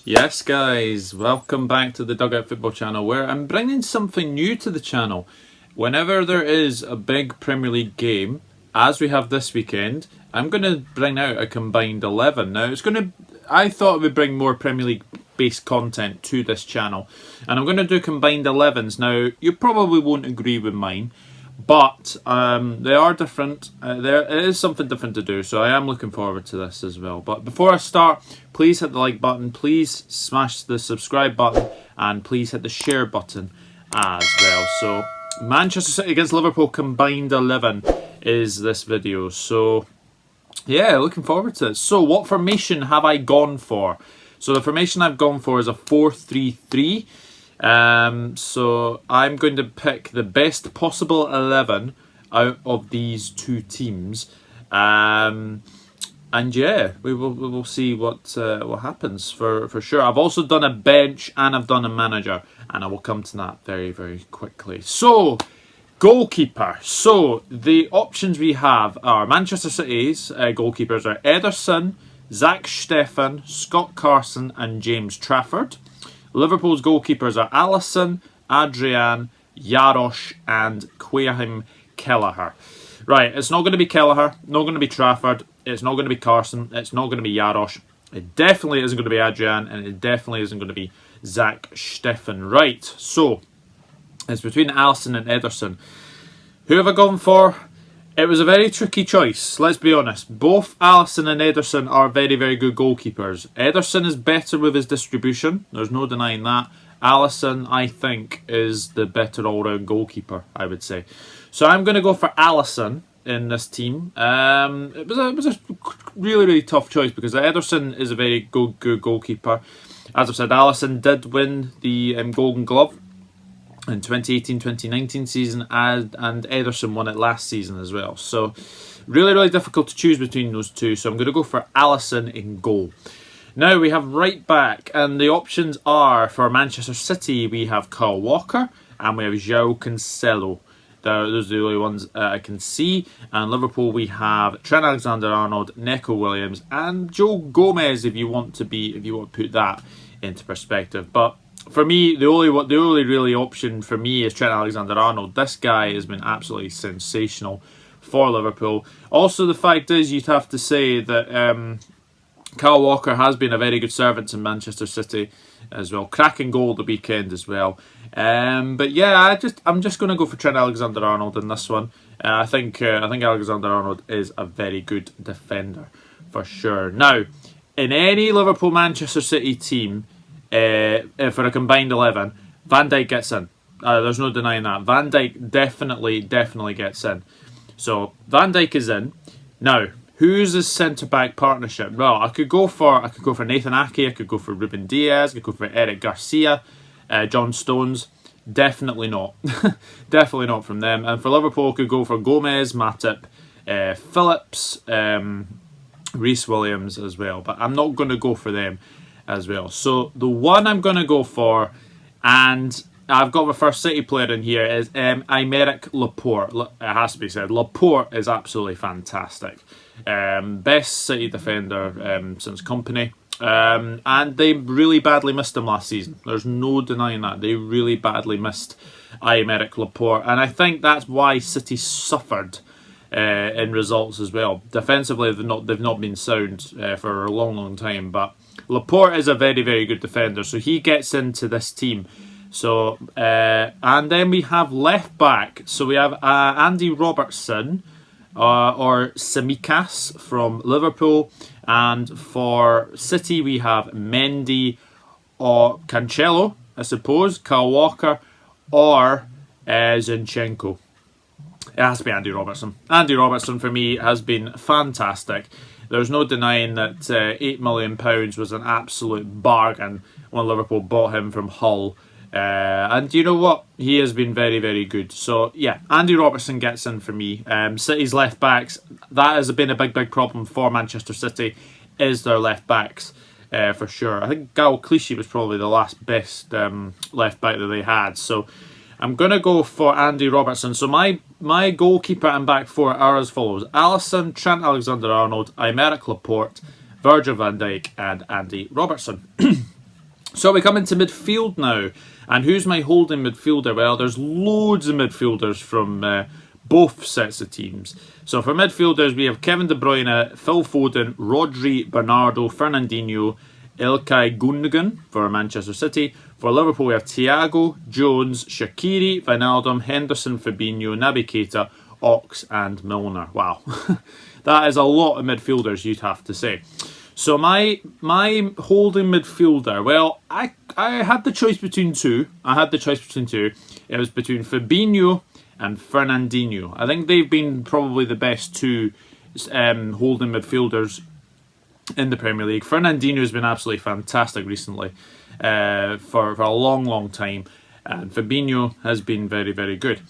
Yes guys, welcome back to the Dugout Football channel, where I'm bringing something new to the channel. Whenever there is a big Premier League game, as we have this weekend, I'm going to bring out a combined 11. Now I thought it would bring more Premier League based content to this channel, and I'm going to do combined 11s. Now you probably won't agree with mine, but they are different. It is something different to do, so I am looking forward to this as well. But before I start, please hit the like button, please smash the subscribe button, and please hit the share button as well. So Manchester City against Liverpool combined 11 is this video. So yeah, looking forward to it. So what formation have I gone for? So the formation I've gone for is a 4-3-3. So I'm going to pick the best possible 11 out of these two teams, and yeah, we will see what happens for sure. I've also done a bench and I've done a manager, and I will come to that very quickly. So goalkeeper. So the options we have are Manchester City's goalkeepers are Ederson, Zach Steffen, Scott Carson, and James Trafford. Liverpool's goalkeepers are Alisson, Adrian, Jaros, and Raheem Kelleher. Right, it's not going to be Kelleher, not going to be Trafford, it's not going to be Carson, it's not going to be Jaros, it definitely isn't going to be Adrian, and it definitely isn't going to be Zach Steffen. Right, so it's between Alisson and Ederson. Who have I gone for? It was a very tricky choice, let's be honest. Both Alisson and Ederson are very good goalkeepers. Ederson is better with his distribution, there's no denying that. Alisson, I think, is the better all-round goalkeeper, I would say. So I'm going to go for Alisson in this team. It was a really tough choice because Ederson is a very good goalkeeper. As I've said, Alisson did win the Golden Glove in 2018-2019 season, and Ederson won it last season as well. So really difficult to choose between those two. So I'm going to go for Alisson in goal. Now we have right back, and the options are for Manchester City we have Kyle Walker and we have João Cancelo. Those are the only ones I can see. And Liverpool we have Trent Alexander-Arnold, Neco Williams, and Joe Gomez if you want to put that into perspective. But for me, the only really option for me is Trent Alexander-Arnold. This guy has been absolutely sensational for Liverpool. Also, the fact is, you'd have to say that Kyle Walker has been a very good servant in Manchester City as well. Cracking goal the weekend as well. But yeah, I'm just going to go for Trent Alexander-Arnold in this one. I think Alexander-Arnold is a very good defender for sure. Now, in any Liverpool-Manchester City team, for a combined 11, Van Dijk gets in. There's no denying that. Van Dijk definitely gets in. So Van Dijk is in. Now, who's the centre-back partnership? Well, I could go for Nathan Ake, I could go for Ruben Diaz, I could go for Eric Garcia, John Stones. Definitely not. Definitely not from them. And for Liverpool, I could go for Gomez, Matip, Phillips, Reece Williams as well. But I'm not going to go for them as well. So the one I'm going to go for, and I've got my first City player in here, is Aymeric Laporte. It has to be said, Laporte is absolutely fantastic. Best City defender since Company. And they really badly missed him last season. There's no denying that. They really badly missed Aymeric Laporte. And I think that's why City suffered in results as well. Defensively, they've not been sound for a long time. But Laporte is a very good defender. So he gets into this team. So and then we have left back. So we have Andy Robertson or Tsimikas from Liverpool, and for City we have Mendy or Cancelo, I suppose, Kyle Walker, or Zinchenko. It has to be Andy Robertson. Andy Robertson for me has been fantastic. There's no denying that £8 million was an absolute bargain when Liverpool bought him from Hull. And you know what? He has been very good. So yeah, Andy Robertson gets in for me. City's left backs, that has been a big problem for Manchester City, is their left backs for sure. I think Gal Clichy was probably the last best left back that they had. So I'm going to go for Andy Robertson. So my goalkeeper and back four are as follows: Alisson, Trent Alexander-Arnold, Aymeric Laporte, Virgil van Dijk, and Andy Robertson. So we come into midfield now. And who's my holding midfielder? Well, there's loads of midfielders from both sets of teams. So for midfielders, we have Kevin De Bruyne, Phil Foden, Rodri, Bernardo, Fernandinho, Ilkay Gundogan for Manchester City. For Liverpool, we have Thiago, Jones, Shaqiri, Wijnaldum, Henderson, Fabinho, Naby Keita, Ox and Milner. Wow, that is a lot of midfielders, you'd have to say. So my holding midfielder, well, I had the choice between two. It was between Fabinho and Fernandinho. I think they've been probably the best two holding midfielders in the Premier League. Fernandinho has been absolutely fantastic recently for a long time. And Fabinho has been very, very good.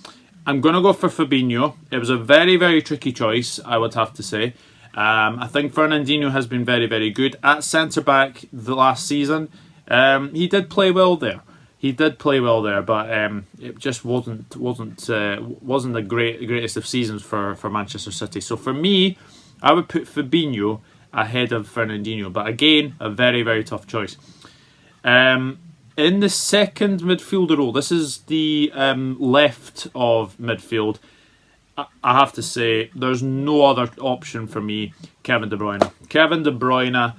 I'm going to go for Fabinho. It was a very, very tricky choice, I would have to say. I think Fernandinho has been very, very good at centre-back the last season. He did play well there. But it just wasn't the greatest of seasons for Manchester City. So for me, I would put Fabinho ahead of Fernandinho. But again, a very, very tough choice. In the second midfielder role, this is the left of midfield. I have to say, there's no other option for me. Kevin De Bruyne. Kevin De Bruyne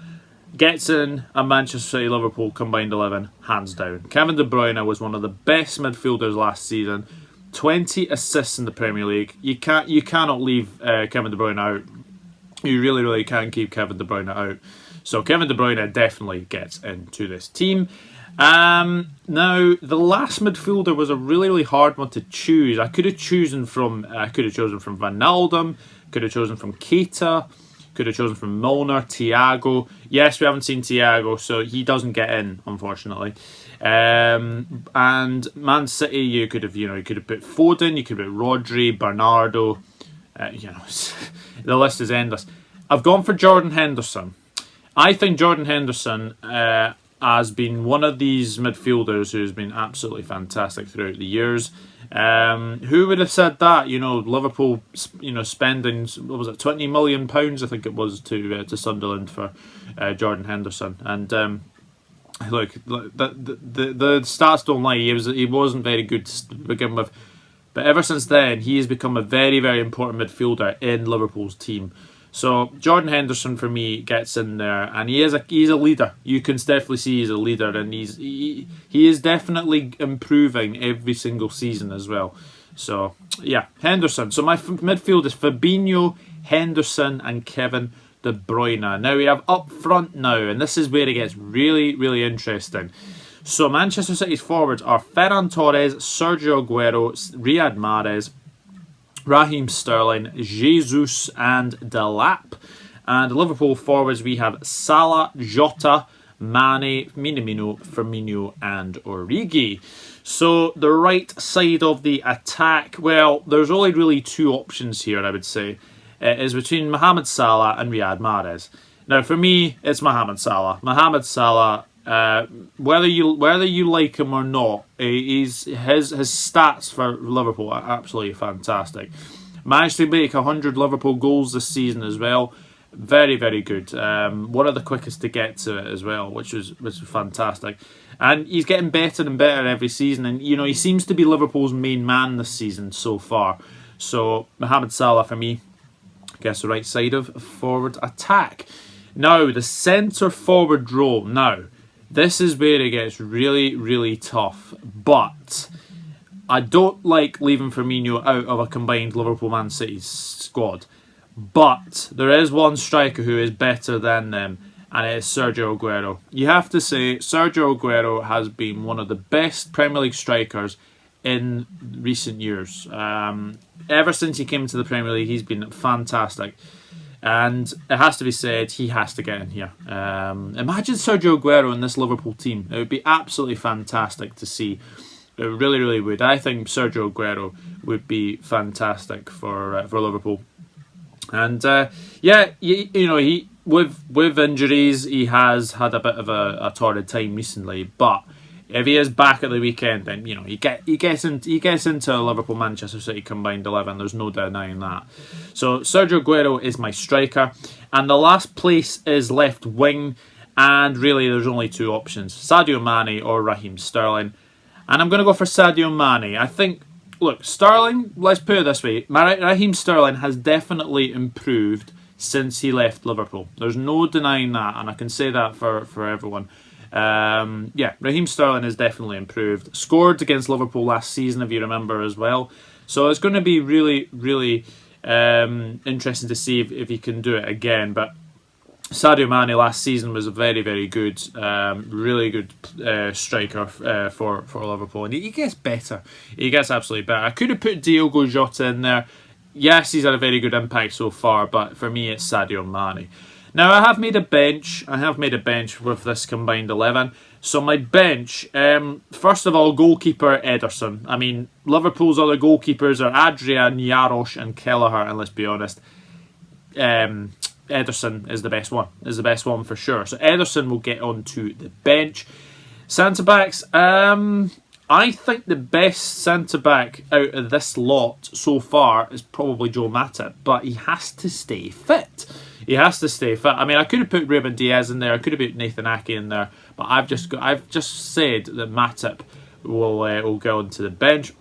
gets in a Manchester City Liverpool combined 11, hands down. Kevin De Bruyne was one of the best midfielders last season. 20 assists in the Premier League. You cannot leave Kevin De Bruyne out. You really, really can't keep Kevin De Bruyne out. So Kevin De Bruyne definitely gets into this team. Now the last midfielder was a really, really hard one to choose. I could have chosen from Wijnaldum, could have chosen from Keita, could have chosen from Milner, Thiago. Yes, we haven't seen Thiago, so he doesn't get in, unfortunately. And Man City, you could have put Foden, you could have put Rodri, Bernardo. The list is endless. I've gone for Jordan Henderson. I think Jordan Henderson has been one of these midfielders who's been absolutely fantastic throughout the years. Who would have said that? Liverpool, spending, what was it, £20 million? I think it was to Sunderland for Jordan Henderson. And look, the stats don't lie. He wasn't very good to begin with, but ever since then, he has become a very, very important midfielder in Liverpool's team. So Jordan Henderson for me gets in there, and he's a leader. You can definitely see he's a leader, and he is definitely improving every single season as well. So yeah, Henderson. So my midfield is Fabinho, Henderson, and Kevin De Bruyne. Now we have up front now, and this is where it gets really, really interesting. So Manchester City's forwards are Ferran Torres, Sergio Aguero, Riyad Mahrez, Raheem Sterling, Jesus and Delap. And Liverpool forwards, we have Salah, Jota, Mane, Minamino, Firmino and Origi. So the right side of the attack, well, there's only really two options here, I would say. It is between Mohamed Salah and Riyad Mahrez. Now for me, it's Mohamed Salah. Mohamed Salah, whether you like him or not, his stats for Liverpool are absolutely fantastic. Managed to make 100 Liverpool goals this season as well. Very, very good. One of the quickest to get to it as well, which was fantastic. And he's getting better and better every season. And he seems to be Liverpool's main man this season so far. So Mohamed Salah for me, I guess the right side of forward attack. Now the centre forward role. Now this is where it gets really, really tough. But I don't like leaving Firmino out of a combined Liverpool-Man City squad. But there is one striker who is better than them, and it is Sergio Aguero. You have to say, Sergio Aguero has been one of the best Premier League strikers in recent years. Ever since he came into the Premier League, he's been fantastic. And it has to be said, he has to get in here. Imagine Sergio Aguero in this Liverpool team. It would be absolutely fantastic to see. It really, really would. I think Sergio Aguero would be fantastic for Liverpool. And he with injuries, he has had a bit of a torrid time recently. But if he is back at the weekend, then he gets into a Liverpool Manchester City combined 11. There's no denying that. So Sergio Aguero is my striker, and the last place is left wing. And really, there's only two options: Sadio Mane or Raheem Sterling. And I'm going to go for Sadio Mane. I think, look, Sterling, let's put it this way. Raheem Sterling has definitely improved since he left Liverpool. There's no denying that, and I can say that for everyone. Yeah, Raheem Sterling has definitely improved. Scored against Liverpool last season, if you remember, as well. So it's going to be really, really interesting to see if he can do it again. But Sadio Mane last season was a very, very good, really good striker for Liverpool. And he gets better. He gets absolutely better. I could have put Diogo Jota in there. Yes, he's had a very good impact so far, but for me it's Sadio Mane. Now, I have made a bench. I have made a bench with this combined 11. So my bench, first of all, goalkeeper Ederson. I mean, Liverpool's other goalkeepers are Adrian, Jaros and Kelleher, and let's be honest, Ederson is the best one. Is the best one for sure. So Ederson will get onto the bench. Centre-backs, I think the best centre-back out of this lot so far is probably Joe Matip, but he has to stay fit. He has to stay fit. I mean, I could have put Ruben Diaz in there. I could have put Nathan Ake in there, but I've just said that Matip will go onto the bench.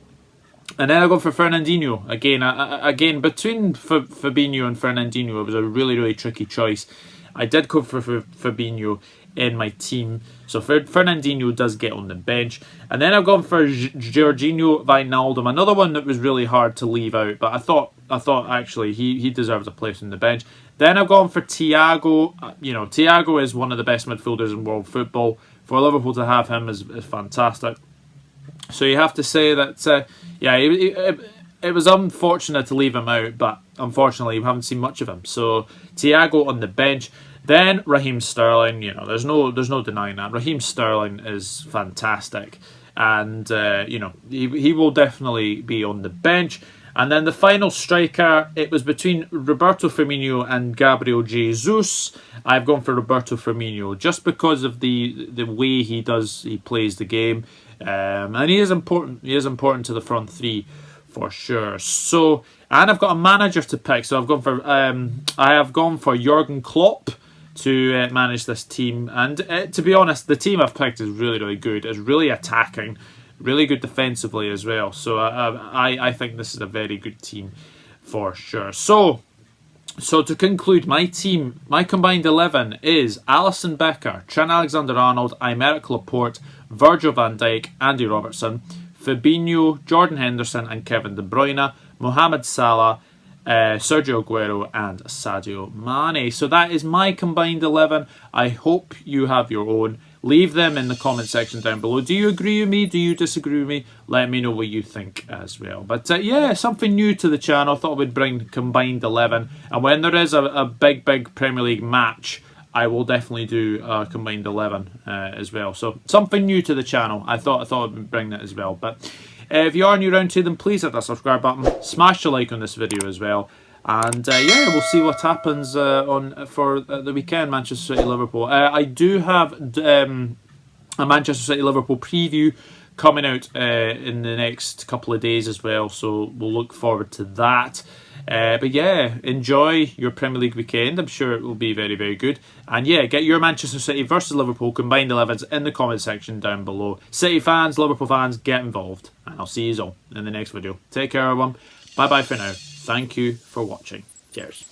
And then I go for Fernandinho again. Again, between Fabinho and Fernandinho, it was a really, really tricky choice. I did go for Fabinho in my team, so Fernandinho does get on the bench. And then I've gone for Jorginho Wijnaldum, another one that was really hard to leave out, but I thought actually he deserves a place on the bench. Then I've gone for Thiago. You know, Thiago is one of the best midfielders in world football. For Liverpool to have him is fantastic. So you have to say that, yeah, it was unfortunate to leave him out, but unfortunately we haven't seen much of him. So Thiago on the bench. Then Raheem Sterling, you know, there's no denying that. Raheem Sterling is fantastic, and you know, he will definitely be on the bench. And then the final striker, it was between Roberto Firmino and Gabriel Jesus. I've gone for Roberto Firmino just because of the way he plays the game, and he is important. He is important to the front three for sure. So, and I've got a manager to pick. So I have gone for Jurgen Klopp to manage this team. And to be honest, the team I've picked is really, really good. It's really attacking, really good defensively as well. So I think this is a very good team for sure. So to conclude, my team, my combined 11 is Alisson, Becker, Trent Alexander-Arnold, Aymeric Laporte, Virgil van Dijk, Andy Robertson, Fabinho, Jordan Henderson and Kevin De Bruyne, Mohamed Salah, Sergio Aguero and Sadio Mane. So that is my combined 11. I hope you have your own. Leave them in the comment section down below. Do you agree with me? Do you disagree with me? Let me know what you think as well. But yeah, something new to the channel. I thought I would bring combined 11. And when there is a big Premier League match, I will definitely do a combined 11 as well. So something new to the channel. I thought I would bring that as well. But if you are new around here, then please hit that subscribe button. Smash the like on this video as well. And yeah, we'll see what happens for the weekend, Manchester City Liverpool. I do have a Manchester City Liverpool preview coming out in the next couple of days as well, so we'll look forward to that. But yeah, enjoy your Premier League weekend. I'm sure it will be very, very good. And yeah, get your Manchester City versus Liverpool combined 11s in the comment section down below. City fans, Liverpool fans, get involved. And I'll see you all in the next video. Take care, everyone. Bye-bye for now. Thank you for watching. Cheers.